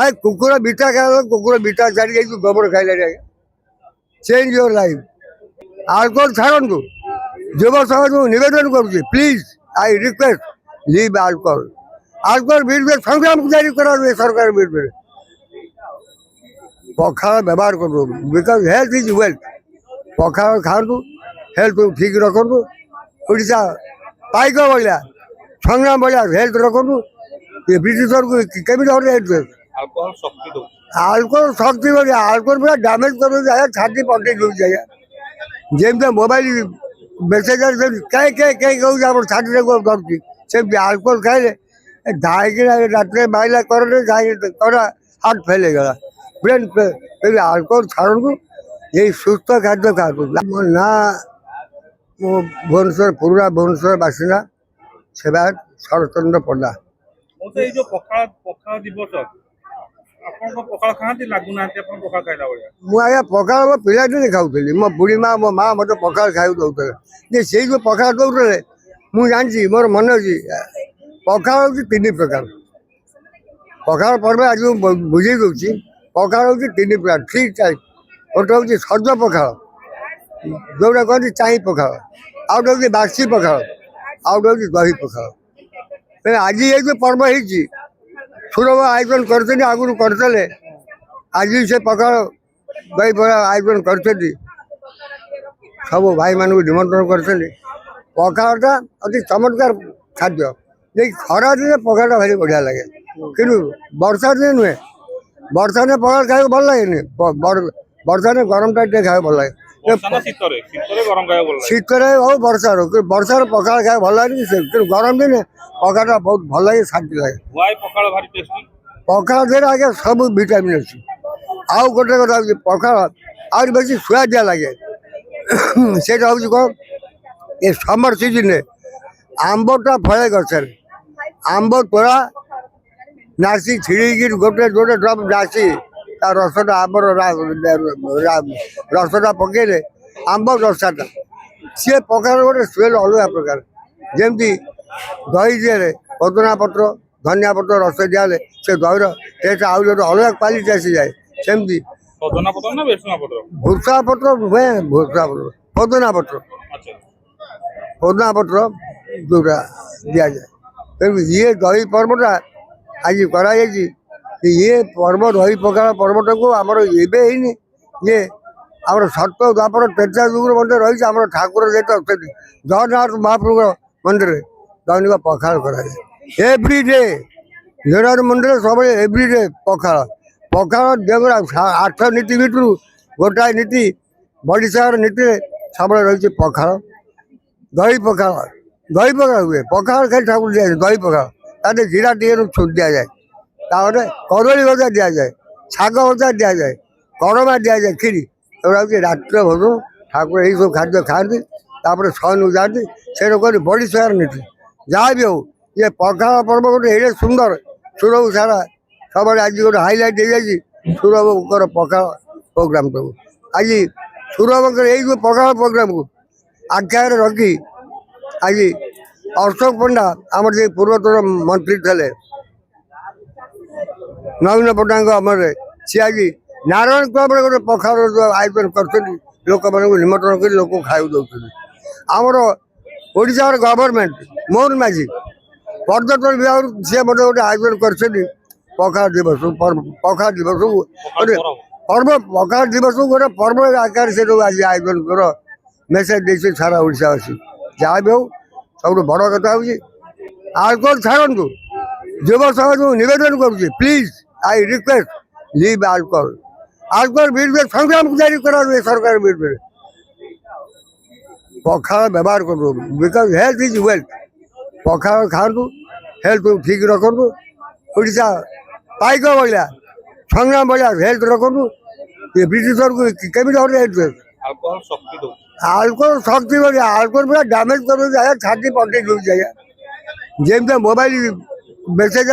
ଆରେ କୁକୁର ବିଟା ଖାଇବ, କୁକୁର ବିଟା ଛାଡ଼ି ଯାଇଛୁ ଗୋବର ଖାଇଲାଣି ଆଜ୍ଞା। Change your life. ଆଲକୋହଲ ଛାଡ଼ନ୍ତୁ। ଯୁବ ସମାଜକୁ ନିବେଦନ କରୁଛି, please I request leave alcohol. Alcohol ବିରୁଦ୍ଧରେ ସଂଗ୍ରାମ ଜାରି କରାଯାଏ ସରକାର ବିରୁଦ୍ଧରେ। ପଖାଳ ବ୍ୟବହାର କରନ୍ତୁ, ବିକଜ ହେଲ୍ଥ ଇଜ ୱେଲ୍ଥ। ପଖାଳ ଖାଆନ୍ତୁ, ହେଲ୍ଥକୁ ଠିକ୍ ରଖନ୍ତୁ। ଓଡ଼ିଶା ପାଇକ ଭଳିଆ ସଂଗ୍ରାମ ଭଳିଆ ହେଲ୍ଥ ରଖନ୍ତୁ। ବ୍ରିଟିଶରକୁ କେମିତି ହଟାଇବେ? ଆଲକୋହଲ ଶକ୍ତି ଭଳିଆ, ଆଲକୋହଲ ପୁରା ଡ୍ୟାମେଜ କରିଦେଉଛି ଆଜ୍ଞା, ଛାତି ପଟେଇ ଦେଉଛି ଆଜ୍ଞା। ଯେମିତି ମୋବାଇଲ ମେସେଜ କେହି କହୁଛି ଆମର ଛାତିରେ ଧରୁଛି, ସେମିତି ଆଲକୋହଲ ଖାଇଲେ ଧାଇକିନା ରାତିରେ ମାଇଲା କରରେ କରା ହାର୍ଟ ଫେଲ୍ ହେଇଗଲା, ବ୍ରେନ୍ ଫେଲ୍। ଆଲକୋହଲ ଛାଡ଼ନ୍ତୁ, ଏଇ ସୁସ୍ଥ ଖାଦ୍ୟ ଖାଆନ୍ତୁ। ମୋ ନାଁ, ମୁଁ ଭୁବନେଶ୍ୱର, ପୁରୁଣା ଭୁବନେଶ୍ୱର ବାସିନ୍ଦା ସେବାୟତ ଶରତଚନ୍ଦ୍ର ପଣ୍ଡା। ଏଇ ଯୋଉ ପଖାଳ ଦିବସ, ଆପଣଙ୍କ ପଖାଳ ଖାଆନ୍ତି? ଲାଗୁନାହାନ୍ତି ଆପଣ ପଖାଳ ଖାଇଲା ଭଳିଆ। ମୁଁ ଆଜ୍ଞା ପଖାଳ ମୋ ପିଲାଦିନେ ଖାଉଥିଲି। ମୋ ବୁଢ଼ୀ ମା, ମୋ ମା ମୋତେ ପଖାଳ ଖାଇବାକୁ ଦେଉଥିଲେ। ଯେ ସେଇ ଯେଉଁ ପଖାଳ ଦେଉଥିଲେ, ମୁଁ ଜାଣିଛି, ମୋର ମନେ ଅଛି। ପଖାଳ ହେଉଛି 3 ପ୍ରକାର। ପଖାଳ ପର୍ବ ଆଜି ମୁଁ ବୁଝେଇ ଦେଉଛି। ପଖାଳ ହେଉଛି 3 ପ୍ରକାର, 3 ଟାଇପ୍। ଗୋଟେ ହେଉଛି ସଜ ପଖାଳ, ଯେଉଁଟା କହନ୍ତି ଚାଇଁ ପଖାଳ। ଆଉ ଗୋଟେ ହେଉଛି ବାସି ପଖାଳ, ଆଉ ଗୋଟେ ହେଉଛି ଦହି ପଖାଳ। ଆଜି ଏଇ ଯେଉଁ ପର୍ବ ହେଇଛି, ସୁରଭ ଆୟୋଜନ କରିଛନ୍ତି, ଆଗରୁ କରିଥିଲେ। ଆଜି ସେ ପଖାଳ ଦହି ପଖାଳ ଆୟୋଜନ କରିଛନ୍ତି, ସବୁ ଭାଇମାନଙ୍କୁ ନିମନ୍ତ୍ରଣ କରିଛନ୍ତି। ପଖାଳଟା ଅତି ଚମତ୍କାର ଖାଦ୍ୟ। ଏଇ ଖରା ଦିନେ ପଖାଳଟା ଭାରି ବଢ଼ିଆ ଲାଗେ, କିନ୍ତୁ ବର୍ଷା ଦିନେ ନୁହେଁ। ବର୍ଷା ଦିନେ ପଖାଳ ଖାଇବାକୁ ଭଲ ଲାଗେନି। ବର୍ଷା ଦିନେ ଗରମଟା ଟିକେ ଖାଇବାକୁ ଭଲ ଲାଗେ। ଶୀତରେ ହଉ ବର୍ଷାରେ, ବର୍ଷାରେ ପଖାଳ ଖାଇବାକୁ ଭଲ ଲାଗେନି। କିନ୍ତୁ ଗରମ ଦିନେ ପଖାଳଟା ବହୁତ ଭଲ ଲାଗେ, ଶାନ୍ତି ଲାଗେ। ପଖାଳ ଦେହରେ ଆଜ୍ଞା ସବୁ ଭିଟାମିନ୍ ଅଛି। ଆଉ ଗୋଟେ କଥା ହେଉଛି, ପଖାଳ ଆହୁରି ବେଶୀ ସୁଆଦିଆ ଲାଗେ। ସେଇଟା ହେଉଛି କ'ଣ, ଏ ସମର ସିଜିନରେ ଆମ୍ବଟା ଫଳେ ଗଛରେ, ଆମ୍ବ ତୋଳା, ନାସି ଛିଡ଼ିକିରି ଗୋଟେ ଡ୍ରପ୍ ନାସି ତା ରସଟା, ଆମ୍ବର ରସଟା ପକେଇଲେ, ଆମ୍ବ ରସାଟା, ସିଏ ପଖାଳ ଗୋଟେ ସ୍ମେଲ୍ ଅଲଗା ପ୍ରକାର। ଯେମିତି ଦହି ଦିହରେ ପୋଦିନା ପତ୍ର, ଧନିଆ ପତ୍ର ରସ ଦିଆହେଲେ ସେ ଦହିର ଟେଷ୍ଟ ଆଉ ଗୋଟେ ଅଲଗା କ୍ୱାଲିଟି ଆସିଯାଏ। ସେମିତି ଭୃଷା ପତ୍ର ନୁହେଁ, ଭୃଷା ପତ୍ର, ପୋଦିନା ପତ୍ର, ପୋଦିନା ପତ୍ର ଯେଉଁଟା ଦିଆଯାଏ। ତେଣୁ ଇଏ ଦହି ପର୍ବଟା ଆଜି କରାଯାଇଛି। ଇଏ ପର୍ବ, ଦହି ପଖାଳ ପର୍ବଟାକୁ ଆମର ଏବେ ହେଇନି, ଇଏ ଆମର ସତ ଦ୍ୱାପର ତ୍ରେତୟା ଯୁଗରୁ ମଧ୍ୟ ରହିଛି। ଆମର ଠାକୁର ଯେହେତୁ ଅଛନ୍ତି, ଜଗନ୍ନାଥ ମହାପ୍ରଭୁଙ୍କ ମନ୍ଦିରରେ ଦୈନିକ ପଖାଳ କରାଯାଏ। ଏଭ୍ରି ଡେ ଜଗନ୍ନାଥ ମନ୍ଦିରରେ ସବୁବେଳେ ଏଭ୍ରି ଡେ ପଖାଳ। ପଖାଳ ଦେବର 8 ନୀତି ଭିତରୁ ଗୋଟାଏ ନୀତି, ବଡ଼ିଶାଳର ନୀତିରେ ସବୁବେଳେ ରହିଛି ପଖାଳ। ଦହି ପଖାଳ, ଦହି ପଖାଳ ହୁଏ। ପଖାଳ ଖାଲି ଠାକୁର ଦିଆଯାଏ, ଦହି ପଖାଳ ତାতে ଜିରା ଟିକେ ଦିଆଯାଏ। ତାପରେ କଦଳୀ ଭଜା ଦିଆଯାଏ, ଶାଗ ଭଜା ଦିଆଯାଏ, କଡ଼ମା ଦିଆଯାଏ, କ୍ଷୀରି। ଏଗୁଡ଼ା ହେଉଛି ରାତ୍ରିର ଭୋଜନ। ଠାକୁର ଏଇସବୁ ଖାଦ୍ୟ ଖାଆନ୍ତି, ତାପରେ ଶୟନକୁ ଯାଆନ୍ତି। ସେଇଟା କହିଲେ ବଡ଼ିଶାଳର ନୀତି। ଯାହା ବି ହଉ, ଇଏ ପଖାଳ ପର୍ବ ଗୋଟେ ଏଡ଼େ ସୁନ୍ଦର। ସୁରଭ ସାରା ସବୁବେଳେ ଆଜି ଗୋଟେ ହାଇଲାଇଟ୍ ହେଇଯାଇଛି ସୁରଭଙ୍କର ପଖାଳ ପ୍ରୋଗ୍ରାମ ସବୁ। ଆଜି ସୁରଭଙ୍କର ଏଇ ଯେଉଁ ପଖାଳ ପ୍ରୋଗ୍ରାମକୁ ଆଖି ଆଗରେ ରଖି ଆଜି ଅଶୋକ ପଣ୍ଡା, ଆମର ଯେ ପୂର୍ବତନ ମନ୍ତ୍ରୀ ଥିଲେ ନବୀନ ପଟ୍ଟନାୟକଙ୍କ ଅମଳରେ, ସିଏ ଆଜି ନାରାୟଣ କ୍ଲବରେ ଗୋଟେ ପଖାଳ ଆୟୋଜନ କରିଛନ୍ତି। ଲୋକମାନଙ୍କୁ ନିମନ୍ତ୍ରଣ କରି ଲୋକଙ୍କୁ ଖାଇବାକୁ ଦେଉଛନ୍ତି। ଆମର ଓଡ଼ିଶାର ଗଭର୍ଣ୍ଣମେଣ୍ଟ, ମୋହନ ମାଝୀ ପର୍ଯ୍ୟଟନ ବିଭାଗରୁ ସିଏ ମଧ୍ୟ ଗୋଟେ ଆୟୋଜନ କରିଛନ୍ତି ପଖାଳ ଦିବସ। ପଖାଳ ଦିବସକୁ ଗୋଟେ ପର୍ବ, ପଖାଳ ଦିବସକୁ ଗୋଟେ ପର୍ବ ଆକାରରେ ସେ ଯେଉଁ ଆଜି ଆୟୋଜନ କର ମେସେଜ ଦେଇଛି ସାରା ଓଡ଼ିଶାବାସୀ। ଯାହା ବି ହଉ, ସବୁଠୁ ବଡ଼ କଥା ହେଉଛି ଆଲକୋହଲ ଛାଡ଼ନ୍ତୁ। ଯୁବ ସମାଜକୁ ନିବେଦନ କରୁଛି, please I request leave alcohol. Alcohol ବିରୁଦ୍ଧରେ ସଂଗ୍ରାମ ଜାରି କରାଯାଏ ସରକାର ବିରୁଦ୍ଧରେ। ପଖାଳ ବ୍ୟବହାର କରନ୍ତୁ, ବିକଜ ହେଲ୍ଥ ଇଜ ୱେଲ୍ଥ। ପଖାଳ ଖାଆନ୍ତୁ, ହେଲ୍ଥକୁ ଠିକ୍ ରଖନ୍ତୁ। ଓଡ଼ିଶା ପାଇକ ଭଳିଆ ସଂଗ୍ରାମ ଭଳିଆ ହେଲ୍ଥ ରଖନ୍ତୁ। ବ୍ରିଟିଶରକୁ କେମିତି ହଟାଇବେ? ଆଲକୋହଲ ଶକ୍ତି ଭଳିଆ, ଆଲକୋହଲ ପୁରା ଡ୍ୟାମେଜ କରିଦେଉଛି ଆଜ୍ଞା, ଛାତି ପଟେଇ ଦେଉଛି ଆଜ୍ଞା। ଯେମିତି ମୋବାଇଲ ମେସେଜ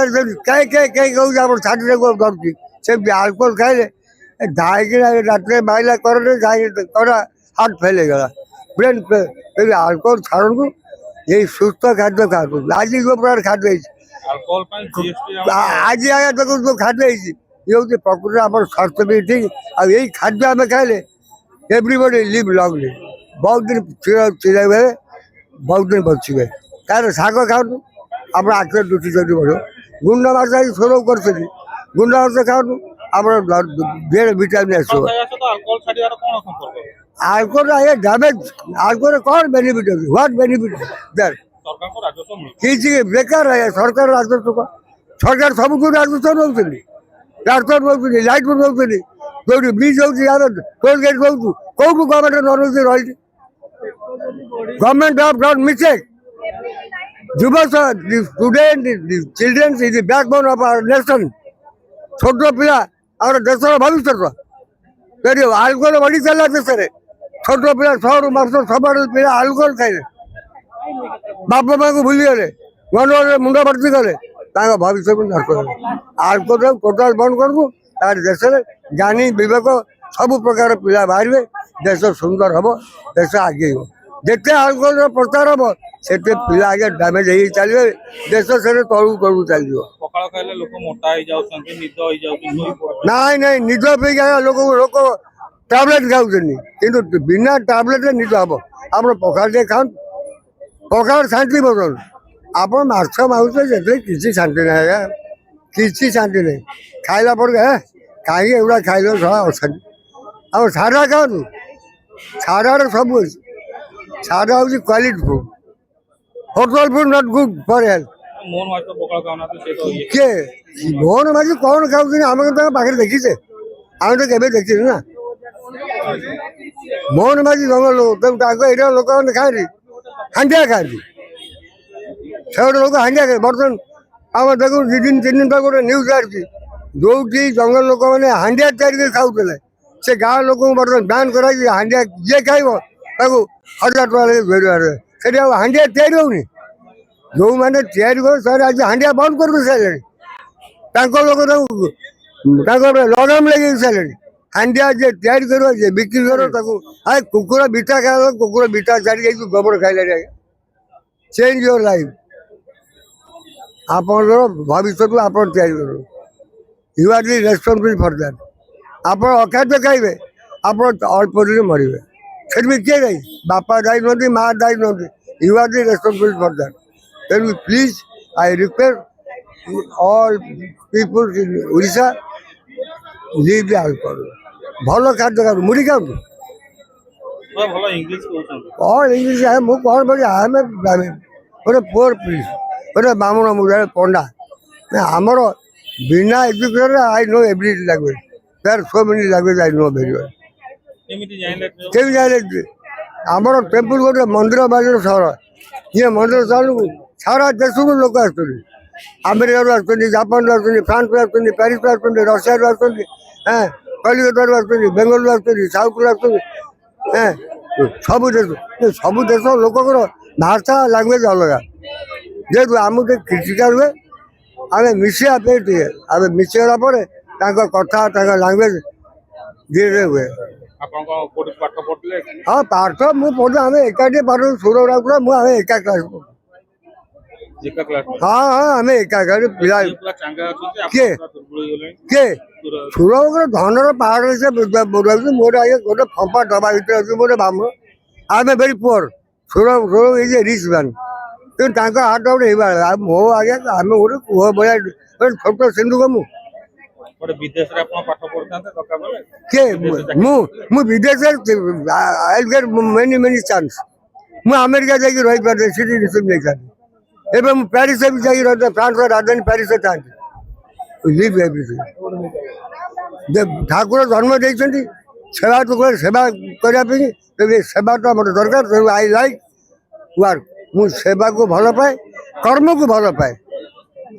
କେହି କହୁଛି ଆମର ଛାତିରେ ଧରୁଛି, ସେମିତି ଆଲକୋହଲ ଖାଇଲେ ଧାଇକିନା ରାତିରେ ମାଇଲା କରରେ କରା ହାର୍ଟ ଫେଲ୍ ହେଇଗଲା, ବ୍ରେନ୍ ଫେଲ୍। ଆଲକୋହଲ ଛାଡ଼ନ୍ତୁ, ଏଇ ସୁସ୍ଥ ଖାଦ୍ୟ ଖାଆନ୍ତୁ। ଆଜି ଯେଉଁ ପ୍ରକାର ଖାଦ୍ୟ ହେଇଛି, ଆଲକୋହଲ ପାଇଁ ଜିଏସଟି ଆଜି ଆଜ୍ଞା ଦେଖନ୍ତୁ ଯୋଉ ଖାଦ୍ୟ ହେଇଛି ଇଏ ହଉଛି ପ୍ରକୃତରେ ଆମର ସ୍ୱାସ୍ଥ୍ୟ ବି ଠିକ ଆଉ ଏଇ ଖାଦ୍ୟ ଆମେ ଖାଇଲେ ଏଭ୍ରିବଡି ଲିଭ୍ ଲଙ୍ଗଲି ବହୁତ ଦିନ ଚିରାଇବେ ବହୁତ ଦିନ ବଞ୍ଚିବେ ତାର ଶାଗ ଖାଆନ୍ତୁ ଆପଣ ଆଖିରେ ଦୃଷ୍ଟି ଯଦି ବଢ଼ିବ ଗୁଣ୍ଡ ମାଛ ଆଜି ସ୍ୱର କରୁଛନ୍ତି ଗୁଣ୍ଡ ମାଛ ଖାଆନ୍ତୁ ଆମର ଦେହରେ ଭିଟାମିନ୍ ଆସିବ ଖାଇବା ସହିତ ଆଲକୋହଲ ଛାଡ଼ିବାର କ'ଣ ସମ୍ପର୍କ? ଆଲକୋହଲ ଆଜ୍ଞା ଡ୍ୟାମେଜ୍ ଆଲକୋହଲ କ'ଣ ବେନିଫିଟ୍ ଅଛି ହ୍ୱାଟ୍ ବେନିଫିଟ୍ ଦେର୍ ସରକାରଙ୍କ ରାଜସ୍ୱ ମିଳୁଛି। କିଛି ବେକାର ଆଜ୍ଞା ସରକାର ରାଜସ୍ୱ ସରକାର ସବୁଠୁ ରାଜସ୍ୱ ନେଉଛନ୍ତି ଟ୍ରାକ୍ଟର ନେଉଛନ୍ତି ଲାଇଟ୍ ନେଉଛନ୍ତି ଯୋଉଠି ବ୍ରିଜ୍ ହେଉଛି ଆମେ ଟୋଲ ଗେଟ୍ ନେଉଛୁ କୋଉଠୁ ଗଭର୍ଣ୍ଣମେଣ୍ଟ ନ ନେଉଛି ରହିଛି ଗଭର୍ଣ୍ଣମେଣ୍ଟ ଅଫ୍ ଡନ୍ ମିଷ୍ଟେକ୍ ଯୁବ student childrens is the backbone of our nation ଛୋଟ ପିଲା ଆମର ଦେଶର ଭବିଷ୍ୟତ ଯଦି ଆଲକୋହଲ ବଢ଼ି ଚାଲିଲା ଦେଶରେ ଛୋଟ ପିଲା 100ରୁ 200 ସବୁଆଡ଼ୁ ପିଲା ଆଲକୋହଲ ଖାଇଲେ ବାପା ମାଆଙ୍କୁ ଭୁଲିଗଲେ ଗଣ୍ଡଗୋଳରେ ମୁଣ୍ଡ ଭର୍ତ୍ତି କଲେ ତାଙ୍କ ଭବିଷ୍ୟତ ନଷ୍ଟ କଲେ ଆଲକୋହଲ ଟୋଟାଲ ବନ୍ଦ କରିବୁ ତାହେଲେ ଦେଶରେ ଜ୍ଞାନୀ ବିବେକ ସବୁ ପ୍ରକାର ପିଲା ବାହାରିବେ ଦେଶ ସୁନ୍ଦର ହବ ଦେଶ ଆଗେଇବ ଯେତେ ଆଲକୋହଲର ପ୍ରଚାର ହବ ସେତେ ପିଲା ଆଗେ ଡ୍ୟାମେଜ ହେଇ ଚାଲିବେ ଦେଶ ସେରେ ତଳକୁ ତଳକୁ ଚାଲିଯିବ ପଖାଳ ଖାଇଲେ ଲୋକ ମୋଟା ହେଇଯାଉଛନ୍ତି ନିଦ ହେଇଯାଉଛନ୍ତି ନାଇଁ ନାଇଁ ନିଦ ପାଇଁକି ଲୋକ ଟ୍ୟାବଲେଟ୍ ଖାଉଛନ୍ତି କିନ୍ତୁ ବିନା ଟ୍ୟାବଲେଟ୍ରେ ନିଦ ହବ ଆପଣ ପଖାଳ ଟିକେ ଖାଆନ୍ତୁ ପଖାଳ ଶାନ୍ତି ବଦଳୁ ଆପଣ ମାଛ ମାଂସ ସେଥିରେ କିଛି ଶାନ୍ତି ନାହିଁ ଆଜ୍ଞା କିଛି ଶାନ୍ତି ନାହିଁ ଖାଇଲା ପରେ କାହିଁକି ଏଗୁଡ଼ା ଖାଇଲେ ସଳା ଅଶାନ୍ତି ଆଉ ସାଧା ଖାଆନ୍ତୁ ସାଧାରେ ସବୁ ଅଛି ସାଧା ହେଉଛି quality food hotel food not good for health Mohan Majhi ତ ପଖାଳ ଖାଉନାହାନ୍ତି ସେ ତ ଇଏ କିଏ ମୋହନ ମାଝୀ କ'ଣ ଖାଉଛନ୍ତି ଆମେ ତ ତାଙ୍କ ପାଖରେ ଦେଖିଛେ ଆମେ ତ କେବେ ଦେଖିଛୁ ନା ମୋହନ ମାଝୀ ଜଙ୍ଗଲ ଲୋକ ତେଣୁ ତାଙ୍କ ଏରିଆ ଲୋକମାନେ ଖାଆନ୍ତି ହାଣ୍ଡିଆ ଖାଆନ୍ତି ସେ ଗୋଟେ ଲୋକ ହାଣ୍ଡିଆ ଖାଏ ବର୍ତ୍ତମାନ ଆମେ ଦେଖୁ 2 ଦିନ 3 ଦିନ ତକ ଗୋଟେ ନ୍ୟୁଜ୍ ଆସିଛି ଯୋଉଠି ଜଙ୍ଗଲ ଲୋକମାନେ ହାଣ୍ଡିଆ ତିଆରି କରି ଖାଉଥିଲେ ସେ ଗାଁ ଲୋକଙ୍କୁ ବର୍ତ୍ତମାନ ବ୍ୟାନ୍ କରାଯାଇଛି ହାଣ୍ଡିଆ ଯିଏ ଖାଇବ ତାକୁ 1000 ଟଙ୍କା ଲେଖେ ଜରିମାନା ସେଠି ଆଉ ହାଣ୍ଡିଆ ତିଆରି ହଉନି ଯୋଉମାନେ ତିଆରି କରୁ ସେମାନେ ଆଜି ହାଣ୍ଡିଆ ବନ୍ଦ କରିଦେଇ ସାରିଲେଣି ତାଙ୍କ ଲୋକ ତାଙ୍କ ଲଗାମ ଲାଗି ସାରିଲେଣି ହାଣ୍ଡିଆ ଯିଏ ତିଆରି କରିବ ଯିଏ ବିକ୍ରି କରିବ ତାକୁ କୁକୁର ବିଟା ଖାଇବ କୁକୁର ବିଟା ଛାଡ଼ି ଯାଇଛୁ ଗୋବର ଖାଇଲାଣି ଆଜ୍ଞା ଚେଞ୍ଜ ୟୁଅର ଲାଇଫ୍ ଆପଣଙ୍କର ଭବିଷ୍ୟତକୁ ଆପଣ ତିଆରି କରନ୍ତୁ you are the responsible for that ଆପଣ ଅଖାଦ୍ୟ ଖାଇବେ ଆପଣ ଅଳ୍ପ ଦିନ ମରିବେ ସେଠି ବି କିଏ ନାହିଁ ବାପା ଦାୟୀ ନୁହନ୍ତି ମା ଦାୟୀ ନୁହନ୍ତି you are the responsible for that ତେଣୁ please I request all people in Odisha leave the alcohol. ଭଲ ଖାଦ୍ୟ ଖାଆନ୍ତୁ ମୁଢ଼ି ଖାଆନ୍ତୁ ଭଲ ଇଂଲିଶ କହୁଛନ୍ତି କ'ଣ ଇଂଲିଶ ମୁଁ କ'ଣ ବୋଲି ଆମେ ଗୋଟେ ପୁଅର ପ୍ଲିଜ୍ ଗୋଟେ ବାମୁଣ ମୁଁ ଜଣେ ପଣ୍ଡା ଆମର ବିନା ଏଜୁକେସନରେ I know every language there so many language I know very well କେମିତି ଜାଣିଲେ କେମିତି ଜାଣିଲେ ଆମର ଟେମ୍ପୁଲ ଗୋଟେ ମନ୍ଦିର ବାଲିର ସହର ଇଏ ମନ୍ଦିର ସହରକୁ ସାରା ଦେଶରୁ ଲୋକ ଆସୁଛନ୍ତି ଆମେରିକାରୁ ଆସୁଛନ୍ତି ଜାପାନରୁ ଆସୁଛନ୍ତି ଫ୍ରାନ୍ସରୁ ଆସୁଛନ୍ତି ପ୍ୟାରିସରୁ ଆସୁଛନ୍ତି ରଷିଆରୁ ଆସୁଛନ୍ତି କଲିକତାରୁ ଆସୁଛନ୍ତି ବେଙ୍ଗଲରୁ ଆସୁଛନ୍ତି ସାଉଥରୁ ଆସୁଛନ୍ତି ସବୁ ଦେଶ ଲୋକଙ୍କର ଭାଷା ଲାଙ୍ଗୁଏଜ ଅଲଗା ଯେହେତୁ ଆମକୁ ଟିକେ କ୍ରିଟିକାଲ ହୁଏ ଆମେ ମିଶିବା ପାଇଁ ଟିକେ ଆମେ ମିଶିଗଲା ପରେ ତାଙ୍କ କଥା ତାଙ୍କ ଲାଙ୍ଗୁଏଜ ଧୀରେ ଧୀରେ ହୁଏ ଆପଣଙ୍କ କୋଉଠି ପାଠ ପଢିଲେ ହଁ ପାଠ ମୁଁ ପଢ଼ୁ ଆମେ ଏକାଠି ପାଠ ସୁରଗୁଡ଼ା ମୁଁ ଆମେ ଏକା କ୍ଲାସ୍ ପଢ଼ୁ ଏକା କ୍ଲାସ ହଁ ହଁ ଆମେ ଏକା ପିଲା ପୁରା ଚାଙ୍ଗା ଅଛନ୍ତି କିଏ ଦୁର୍ବଳ ହେଇଗଲେଣି କିଏ ସୁରଙ୍କର ଧନର ପାହାଡ଼ ସେ ବୁଝାଉଛି ମୋର ଆଜ୍ଞା ଗୋଟେ ଫମ୍ପା ଡବା ଭିତରେ ଅଛି ଗୋଟେ ବାମୁଣ ଆମେ ଭେରି ପୁଅର ସୁର ଇଜ୍ ଏ ରିଚ୍ ମ୍ୟାନ୍ କିନ୍ତୁ ତାଙ୍କ ହାତ ଗୋଟେ ହେଇପାରିଲା ଆଉ ମୋ ଆଜ୍ଞା ଆମେ ଗୋଟେ କୁହ ଭଳିଆ ଛୋଟ ସିନ୍ଧୁକ ମୁଁ ଗୋଟେ ବିଦେଶରେ ଆପଣ ପାଠ ପଢିଥାନ୍ତେ ଦରକାର ବେଳେ କିଏ ମୁଁ ବିଦେଶରେ ଆଇ ଗେଟ୍ ମେନି ଚାନ୍ସ ମୁଁ ଆମେରିକା ଯାଇକି ରହିପାରିବି ସିଟିଜେନସିପ୍ ନେଇଥାନ୍ତି ଏବେ ମୁଁ ପ୍ୟାରିସ୍ ବି ଯାଇକି ରହିଥାଏ ଫ୍ରାନ୍ସର ରାଜଧାନୀ ପ୍ୟାରିସ୍ରେ ଥାନ୍ତି ଲିଭ୍ ଏଭ୍ରିଥିଙ୍ଗ ଠାକୁର ଜନ୍ମ ଦେଇଛନ୍ତି ସେବା ସେବା କରିବା ପାଇଁ ତେବେ ସେବାଟା ମୋତେ ଦରକାର ତେଣୁ ଆଇ ଲାଇକ୍ ୱାର୍କ ମୁଁ ସେବାକୁ ଭଲ ପାଏ କର୍ମକୁ ଭଲ ପାଏ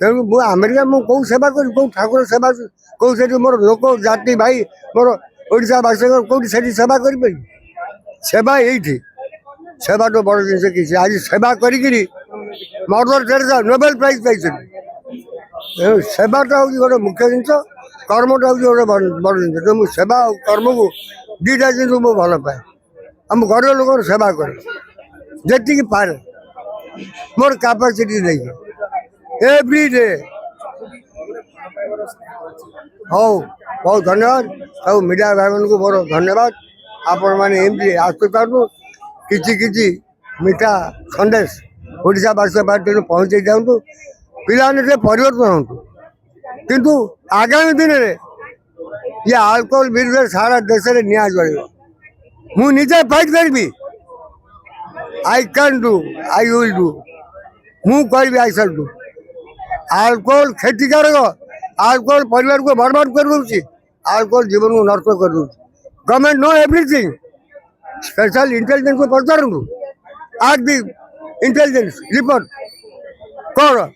ତେଣୁ ମୁଁ ଆମେରିକା ମୁଁ କେଉଁ ସେବା କରିବି କେଉଁ ଠାକୁର ସେବା କେଉଁ ସେଠି ମୋର ଲୋକ ଜାତି ଭାଇ ମୋର ଓଡ଼ିଶାବାସୀଙ୍କର କେଉଁଠି ସେଠି ସେବା କରିପାରିବି ସେବା ଏଇଠି ସେବାଠୁ ବଡ଼ ଜିନିଷ କିଛି ଆଜି ସେବା କରିକିରି ମଦର ଟେରେସା ନୋବେଲ ପ୍ରାଇଜ୍ ପାଇଛନ୍ତି ତେଣୁ ସେବାଟା ହେଉଛି ଗୋଟେ ମୁଖ୍ୟ ଜିନିଷ କର୍ମଟା ହେଉଛି ଗୋଟେ ବଡ଼ ଜିନିଷ ତେଣୁ ମୁଁ ସେବା ଆଉ କର୍ମକୁ ଦୁଇଟା ଜିନିଷ ମୁଁ ଭଲ ପାଏ ଆମ ଗରିବ ଲୋକଙ୍କର ସେବା କରେ ଯେତିକି ପାରେ ମୋର କାପାସିଟି ନେଇକି एवरी डे हो बहुत धन्यवाद सब मीडिया भाई मान को बहुत धन्यवाद आपण मैंने एमती आसुँ कि मीठा सन्देश ओडावासी पार्टी पहुँचे जाऊँ पिलाने परिवर्तन हूँ किंतु आगामी दिन में ये अल्कोहल विरुद्ध सारा देश में निया जड़े मु निजे फाइट करी I can do I will do मु करी आई शैल डू अल्कोहल क्षतिकारक अल्कोहल परिवार को बर्बाद कर दूसरी अल्कोहल जीवन को नष्ट कर दूसरी government know everything special intelligence को पचारू आज दी इंटेलिजेंस रिपोर्ट कौन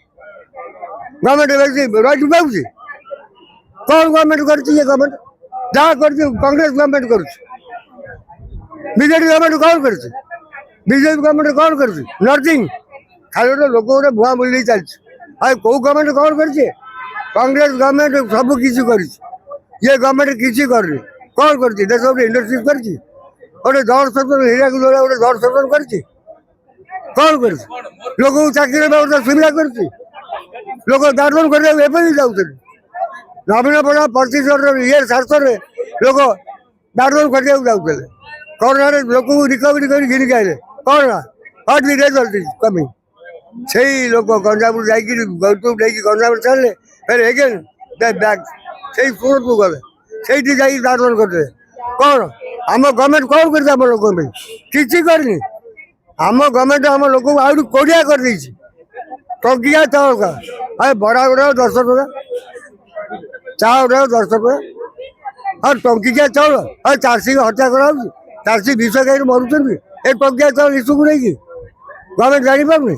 गवर्नमेंट राइट पाऊँ कौन गवर्नमेंट गवर्नमेंट जहाँ कर कांग्रेस गवर्नमेंट कर बीजेपी गवर्नमेंट कौन कर बीजेपी गवर्नमेंट कौन कर नथिंग खाली गोटे लोक गोटे भुआ बुली चलती कौ गवर्नमेंट कौन कर कांग्रेस गवर्नमेंट सब किसी कर ये गवर्नमेंट किसी कर कौन कर देश गोटे इंडस्ट्री कर गोटे जल सेक्टर हीरा गोटे जल सेक्टर कर कौन कर लोक चाकरी व्यवस्था सुविधा कर लोक दार्शन कर जाऊँ नवीन पट्टनायक प्रतिशत ये शासन लोक दार्शन करने जाऊे कोरोना लोक रिकवरी कर घिनिक आए कौन हट दी रेजल्ट कमी से लोक गंजाम गौतम नहीं गंजाम छाड़े फिर एगेन बैग से सूरत को गले से दार्शन करते कौन आम गवर्नमेंट कौन कर लोक किसी करनी आम गवर्नमेंट आम लोक आहरी कोड़िया कर टंकिया चाउल का अरे बड़ा गुड़ा 10 टका चाउल 10 टका और टंकिया चाउल और चाषी को हत्या करा चाषी विष गाई मरुँच ए टंकिया चाउल इशू को नहीं गवर्नमेंट जापार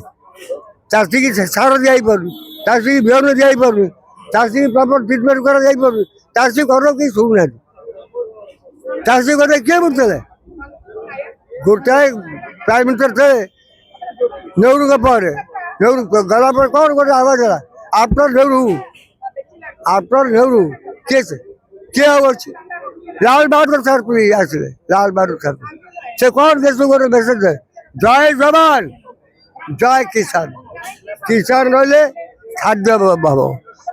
चाषी की सार दी पार चाषी की बिहन दी पार चाषी की प्रॉपर ट्रिटमेंट कर चाषी घर कहीं शुणुना चाषी घर किए बुझे गोटाए प्राइम मिनिस्टर थे नेहरू के पर नेहरू गला पर कौन गोटे आवाज है आफ्टर नेहरू किए अच्छे लाल बहादुर शास्त्री आसले लाल बहादुर शास्त्री से कौन देश को गोटे मेसेज है जय जवान जय किसान किसान रही खाद्य भाव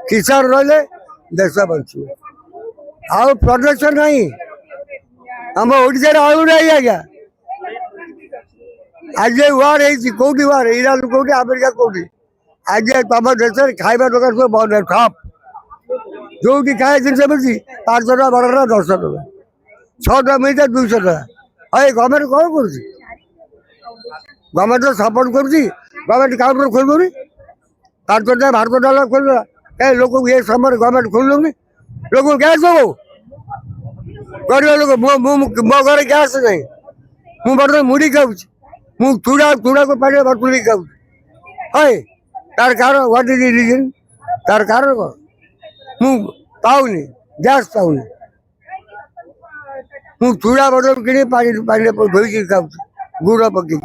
किसान रही देश बचु आ प्रोडक्शन नहीं आम ओडिशा आलू नहीं आज्ञा आज वार कौटी वार इरान कौटी अमेरिका कौटी आज तुम देश खाଇବା दुकान सब बंद है ठप जो खाए जिन मिली 5 टका 12 टका 10 टका 6 टका मिलता 200 टका अरे गवर्नमेंट कौन कर गवर्नमेंट सपोर्ट कर गवर्नमेंट काउंटर खोल 5 टका भारत डॉलर खोल कहीं लोग ये समय गवर्नमेंट खोल लोग गैस दो गरीब लोग मो घर गैस नहीं मुझे बर्तमान मुड़ी खाऊँ मुझे चूड़ा को पानी बतुली खाऊँ है तार कारण व्हाट इज द रीजन तार कारण कौन मुझे पाऊनी गैस पाऊनी मुझे चूड़ा बदल कि पानी धोई खाऊँ गुड़ पकई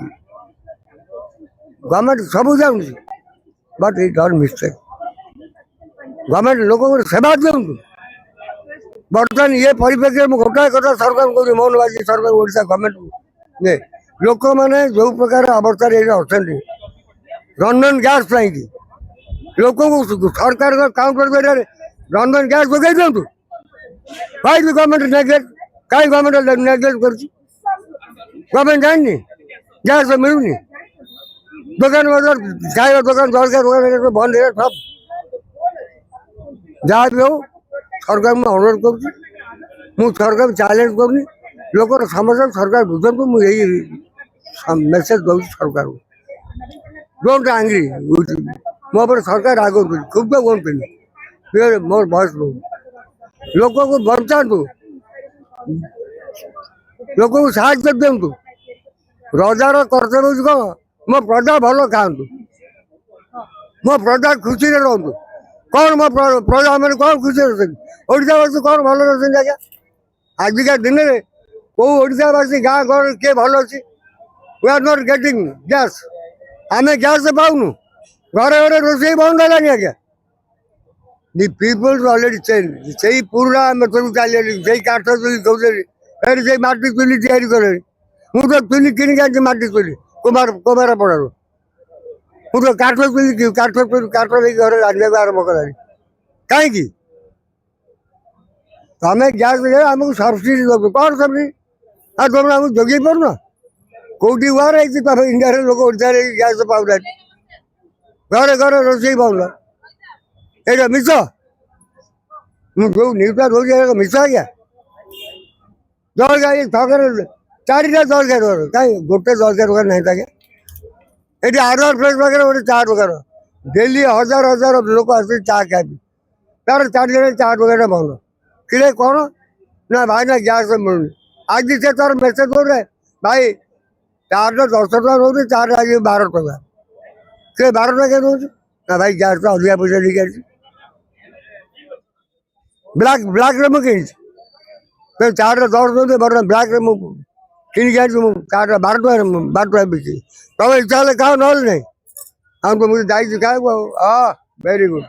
गवर्नमेंट सब जाऊँ but it done mistake government लोक सेवा दिखाँ बर्तमान ये परिप्रेक्षी में गोटाए कथा सरकार कह मोहन बाजी सरकार ओडिशा गवर्नमेंट लोक मैंने जो प्रकार अवस्था अच्छा रंधन गैस पाई लोक को सरकार काउंटर रंधन गैस जोगे दिखाँ कहीं गवर्नमेंट नेग्लेक्ट कहीं गवर्नमेंट नेग्लेक्ट कर गवर्नमेंट जानी गैस मिलूनी दुकान बाजार खाଇବା दुकान जलखिया दुकान बंद है सब जहाँ भी हो सरकार में अनुरोध कर सरकार चैलेंज करनी लोक समस्या सरकार बुझे मुझे मेसेज दूँ सरकार डोंट एंग्री मो पर सरकार आगे खूब तो कौन मोर बयस बहुत लोक को बचातु लोक को साहय दिंतु रजार कर्तव्य कौन मो प्रजा भल खातु मो प्रजा खुशी रुँ कौन मो प्रजा मैंने कौन खुशी ओडावासी कौन भल रही आज्ञा आजिका दिन में कौ ओडावासी गाँ घर किए भल अच्छी we are not getting gas आम गैस पाऊनु घरे घरे रोषे बंद है आज्ञा दि पीपल्स ऑलरेडी चेंज से पुराना मेथड चलिए काठ चुली कौन से माटी चुली तैयारी करे मुझे चुली किनिक मटी चुली कुमार पड़ार ମୁଁ ତ କାଠ କିଣିକି କାଠ ନେଇକି ଘରେ ରାନ୍ଧିବାକୁ ଆରମ୍ଭ କଲାଣି। କାହିଁକି ତମେ ଗ୍ୟାସ୍ ଆମକୁ ସବସିଡି ଦେବୁ? କ'ଣ ସବସିଡି? ଆଉ ତମେ ଆମକୁ ଯୋଗେଇ ପାରୁନ? କୋଉଠି ୱାର ହେଇଛି ତମେ ଇଣ୍ଡିଆରେ ଲୋକ ଓଡ଼ିଶାରେ ଗ୍ୟାସ୍ ପାଉନାହାନ୍ତି, ଘରେ ଘରେ ରୋଷେଇ ପାଉନ? ଏଇଟା ମିଛ। ମୁଁ ଯୋଉ ନ୍ୟୁଜ୍ଟା ଦଉଛି ଏଇଟା ମିଛ ଆଜ୍ଞା। ଜଳଖିଆ ଏଇ ଛକରେ 4ଟା ଜଳଖିଆ ଦୋକାନ, କାହିଁ ଗୋଟେ ଜଳଖିଆ ଦୋକାନ ନାହିଁ ଆଜ୍ଞା? ଏଠି ଆରଆର ପ୍ଲେସ୍ ପାଖରେ ଗୋଟେ ଚା ଦୋକାନ, ଡେଲି ହଜାର ହଜାର ଲୋକ ଆସିକି ଚା ଖାଇବେ, ତାର 4 ଜାଗାରେ ଚା ଦୋକାନ ବନ୍ଦ। କିରେ କ'ଣ ନା ଭାଇ ନା ଗ୍ୟାସ୍ ମିଳୁନି। ଆଜି ସେ ତାର ମେସେଜ କରେ ଭାଇ ଚାର 10 ଟଙ୍କା ନେଉଛି, ଚାର ଆଜି 12 ଟଙ୍କା। ସେ 12 ଟଙ୍କା ନେଉଛି ନା ଭାଇ ଗ୍ୟାସ୍ ତ ଅଧିକା ପଇସା ଦେଇକି ଆସିଛି। ବ୍ଲାକ୍ରେ ମୁଁ କିଣିଛି, ସେ ଚାର 10 ନେଉଛି, ବର୍ତ୍ତମାନ ବ୍ଲାକ୍ରେ ମୁଁ କିଣିକି ଆଣିଛି। ମୁଁ ଚାର 12 ଟଙ୍କା ବିକିଛି। ତମେ ଇଚ୍ଛା ହେଲେ ଖାଅ, ନହେଲେ ନାହିଁ। ଆଉ ତ ମୁଁ ଯାଇଛି ଖାଇବାକୁ ଆଉ। ହଁ, ଭେରି ଗୁଡ୍।